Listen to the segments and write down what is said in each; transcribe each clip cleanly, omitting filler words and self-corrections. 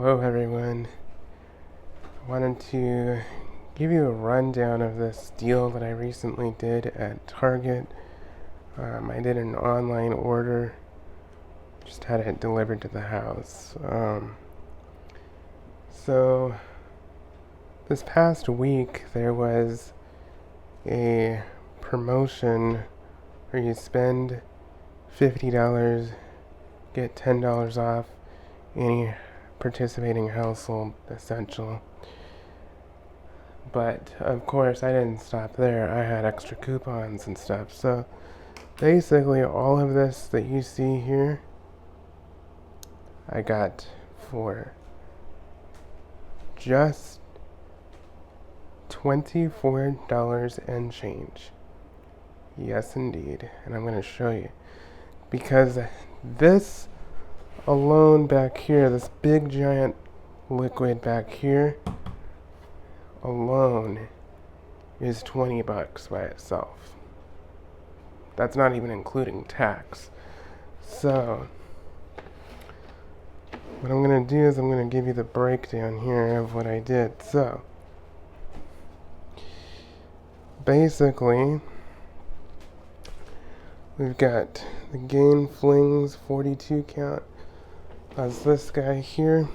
Hello everyone. I wanted to give you a rundown of this deal that I recently did at Target. I did an online order, just had it delivered to the house. So this past week there was a promotion where you spend $50, get $10 off any participating household essential. But of course I didn't stop there. I had extra coupons and stuff. So basically all of this that you see here I got for just $24 and change. Yes indeed. And I'm going to show you. Because this alone back here, this big giant liquid back here alone is $20 by itself. That's not even including tax. So what I'm going to do is I'm going to give you the breakdown here of what I did. So basically we've got the Gain Flings 42 count. That's this guy here.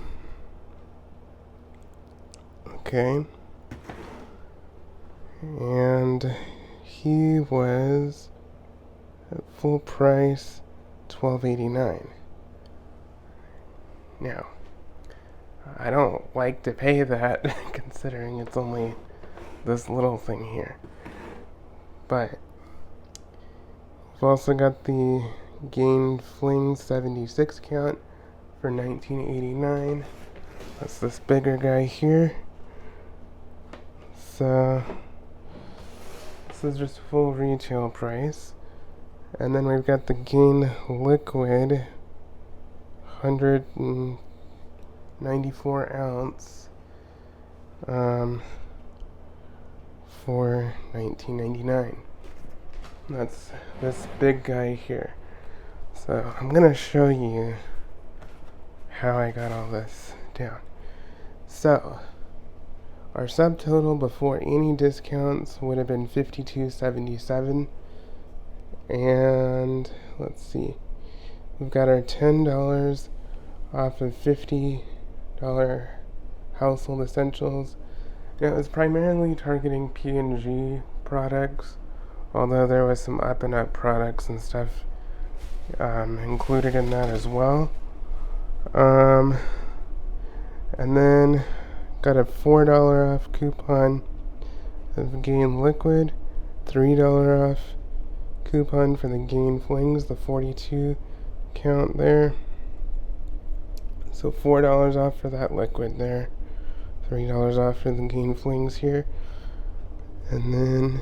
Okay. And he was at full price $12.89. Now, I don't like to pay that considering it's only this little thing here. But we've also got the Gain Fling 76 count for $19.89. That's this bigger guy here. So this is just full retail price. And then we've got the Gain Liquid 194 ounce for $19.99. That's this big guy here. So I'm gonna show you how I got all this down. So our subtotal before any discounts would have been $52.77. And let's see, we've got our $10 off of $50 household essentials. And it was primarily targeting P&G products, although there was some up and up products and stuff included in that as well. And then got a $4 off coupon of Gain Liquid, $3 off coupon for the Gain Flings, the 42 count there. So $4 off for that liquid there, $3 off for the Gain Flings here. And then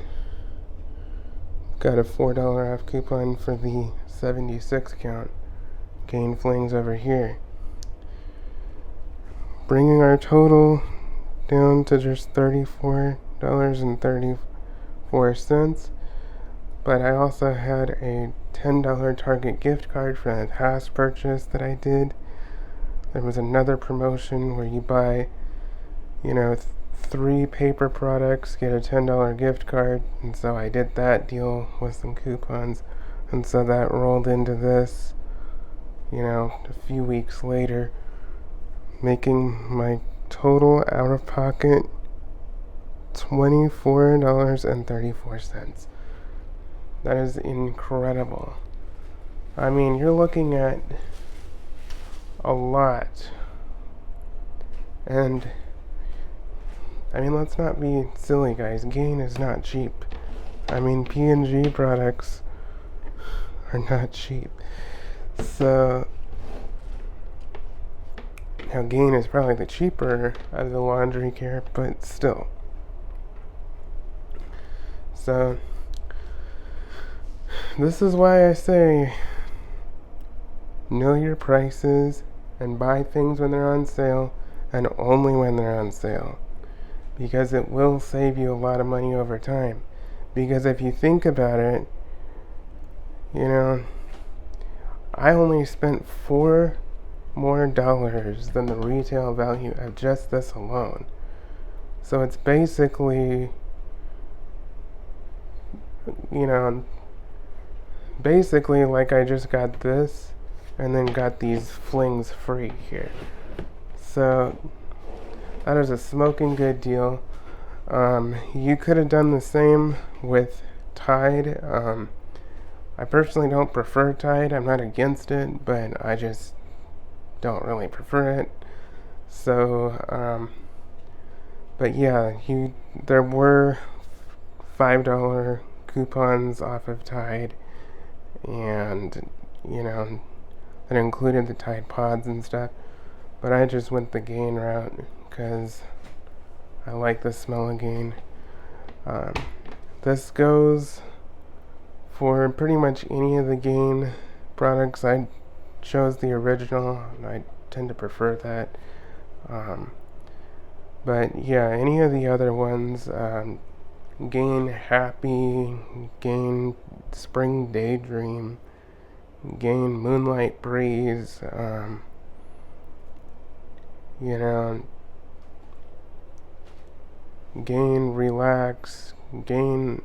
got a $4 off coupon for the 76 count Gain Flings over here. Bringing our total down to just $34.34. But I also had a $10 Target gift card for that past purchase that I did. There was another promotion where you buy, 3 paper products, get a $10 gift card. And so I did that deal with some coupons. And so that rolled into this, a few weeks later, making my total out of pocket $24.34. That is incredible. I mean, you're looking at a lot. And let's not be silly, guys. Gain is not cheap. P&G products are not cheap. So now Gain is probably the cheaper of the laundry care, but still. So this is why I say know your prices and buy things when they're on sale and only when they're on sale, because it will save you a lot of money over time. Because if you think about it, I only spent more dollars than the retail value of just this alone. So it's basically, you know, basically like I just got this and then got these flings free here. So that is a smoking good deal. You could have done the same with Tide. I personally don't prefer Tide. I'm not against it, but I just don't really prefer it. So, but yeah, there were $5 coupons off of Tide, and that included the Tide Pods and stuff. But I just went the Gain route because I like the smell of Gain. This goes for pretty much any of the Gain products. I chose the original, and I tend to prefer that. But yeah, any of the other ones, Gain Happy, Gain Spring Daydream, Gain Moonlight Breeze, Gain Relax, Gain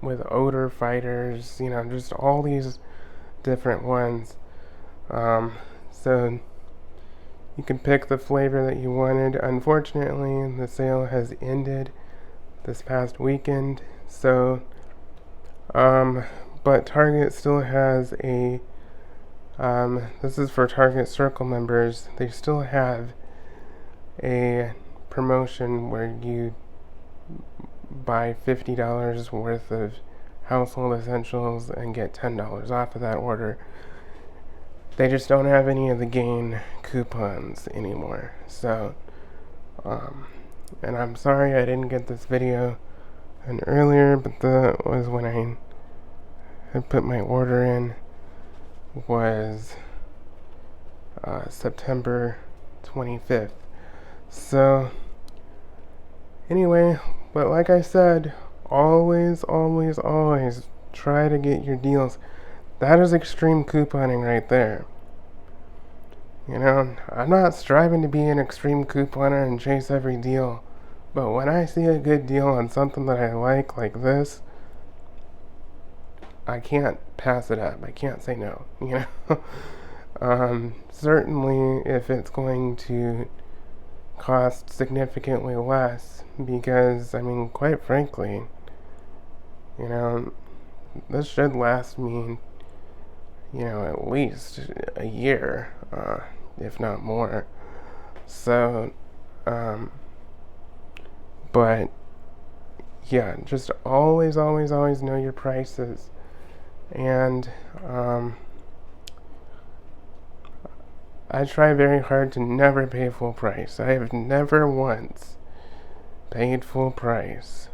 with Odor Fighters, just all these different ones. So you can pick the flavor that you wanted. Unfortunately, the sale has ended this past weekend. So, but Target still has this is for Target Circle members. They still have a promotion where you buy $50 worth of household essentials and get $10 off of that order. They just don't have any of the Gain coupons anymore. So, and I'm sorry I didn't get this video in earlier, but that was when I had put my order in, was September 25th. So, anyway, but like I said, always try to get your deals. That is extreme couponing right there. I'm not striving to be an extreme couponer and chase every deal, but when I see a good deal on something that I like this, I can't pass it up. I can't say no, Certainly if it's going to cost significantly less, because, quite frankly, this should last me, at least a year, if not more. So, but yeah, just always know your prices. And I try very hard to never pay full price. I have never once paid full price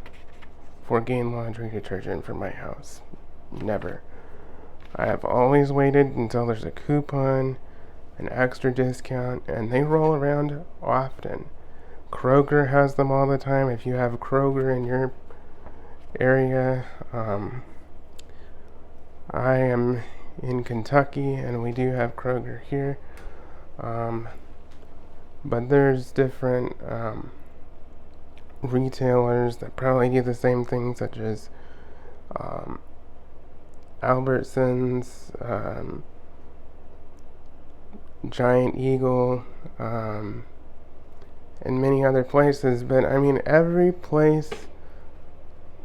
for Gain laundry detergent for my house. Never. I have always waited until there's a coupon, an extra discount, and they roll around often. Kroger has them all the time. If you have Kroger in your area, I am in Kentucky, and we do have Kroger here. But there's different retailers that probably do the same thing, such as Albertsons, Giant Eagle, and many other places. But every place,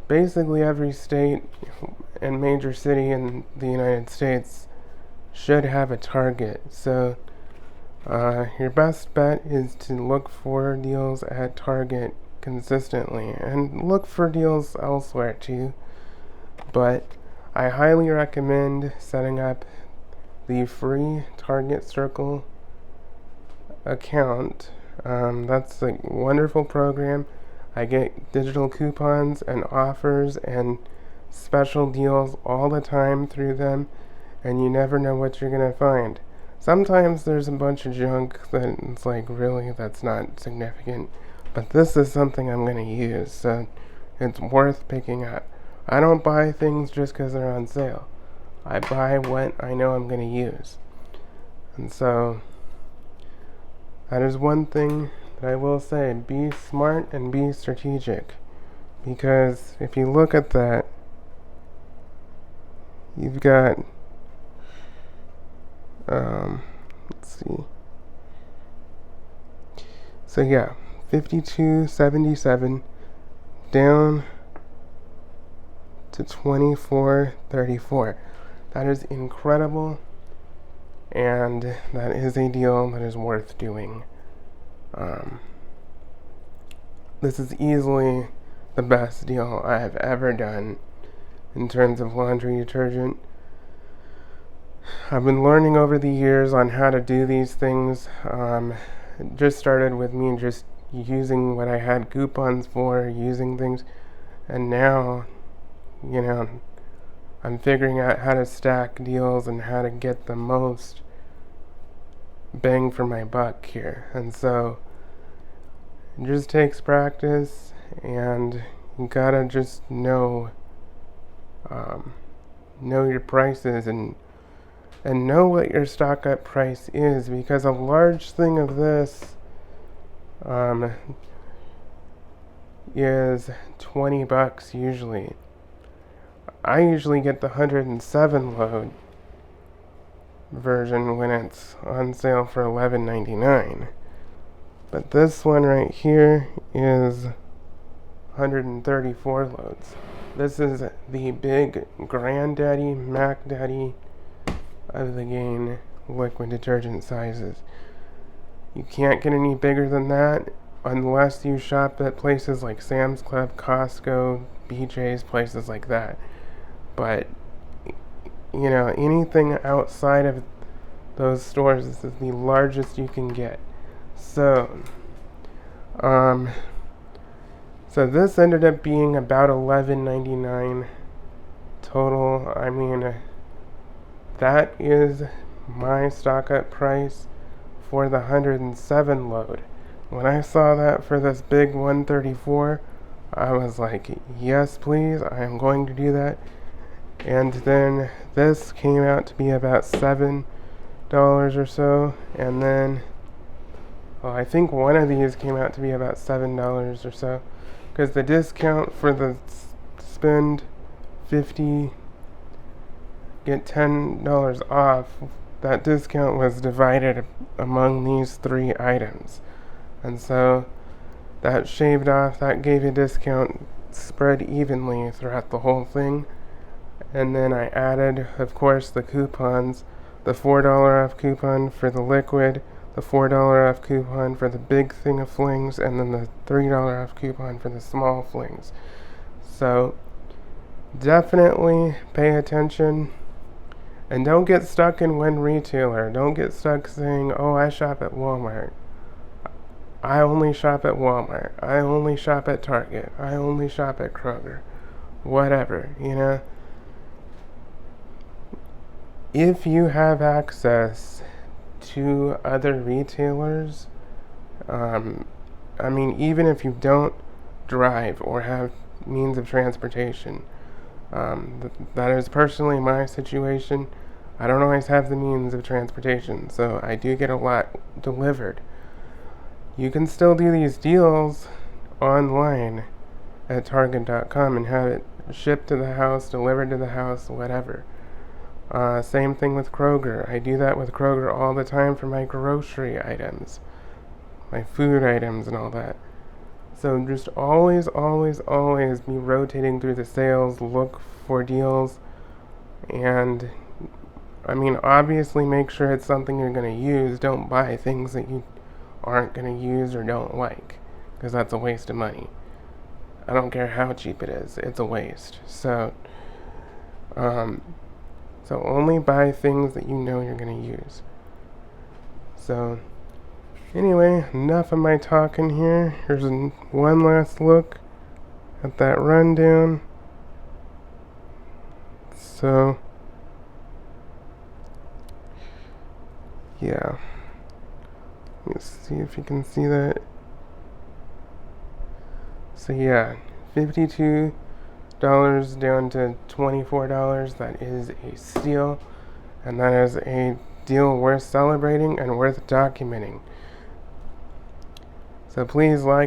basically every state and major city in the United States should have a Target. So your best bet is to look for deals at Target consistently, and look for deals elsewhere too. But I highly recommend setting up the free Target Circle account. That's a wonderful program. I get digital coupons and offers and special deals all the time through them, and you never know what you're gonna find. Sometimes there's a bunch of junk that it's like, really, that's not significant, but this is something I'm gonna use, so it's worth picking up. I don't buy things just because they're on sale. I buy what I know I'm gonna use. And so, That is one thing that I will say. Be smart and be strategic. Because if you look at that, you've got, let's see. So yeah, 52.77 down to 24.34. That is incredible, and that is a deal that is worth doing. This is easily the best deal I have ever done in terms of laundry detergent. I've been learning over the years on how to do these things. It just started with me just using what I had coupons for, using things, and now, I'm figuring out how to stack deals and how to get the most bang for my buck here. And so it just takes practice, and you gotta just know your prices and know what your stock up price is, because a large thing of this is $20 usually. I usually get the 107 load version when it's on sale for $11.99. But this one right here is 134 loads. This is the big granddaddy, Mac Daddy of the Gain liquid detergent sizes. You can't get any bigger than that unless you shop at places like Sam's Club, Costco, BJ's, places like that. But, anything outside of those stores, this is the largest you can get. So this ended up being about $11.99 total. I mean, that is my stock up price for the 107 load. When I saw that for this big 134, I was like, yes, please, I am going to do that. And then this came out to be about $7 or so, and then I think one of these came out to be about $7 or so, because the discount for the spend 50 get $10 off, that discount was divided among these 3 items, and so that shaved off, that gave a discount spread evenly throughout the whole thing. And then I added, of course, the coupons, the $4 off coupon for the liquid, the $4 off coupon for the big thing of flings, and then the $3 off coupon for the small flings. So definitely pay attention, and don't get stuck in one retailer. Don't get stuck saying, oh, I shop at Walmart. I only shop at Walmart. I only shop at Target. I only shop at Kroger. Whatever, If you have access to other retailers, even if you don't drive or have means of transportation, that is personally my situation. I don't always have the means of transportation, so I do get a lot delivered. You can still do these deals online at Target.com and have it shipped to the house, delivered to the house, whatever. Same thing with Kroger. I do that with Kroger all the time for my grocery items, my food items and all that. So just always, always, always be rotating through the sales, look for deals, and obviously make sure it's something you're going to use. Don't buy things that you aren't going to use or don't like, because that's a waste of money. I don't care how cheap it is, it's a waste. So only buy things that you know you're going to use. So anyway, enough of my talking here. Here's one last look at that rundown. So yeah, let's see if you can see that. So yeah, $52 down to $24. That is a steal, and that is a deal worth celebrating and worth documenting. So please like,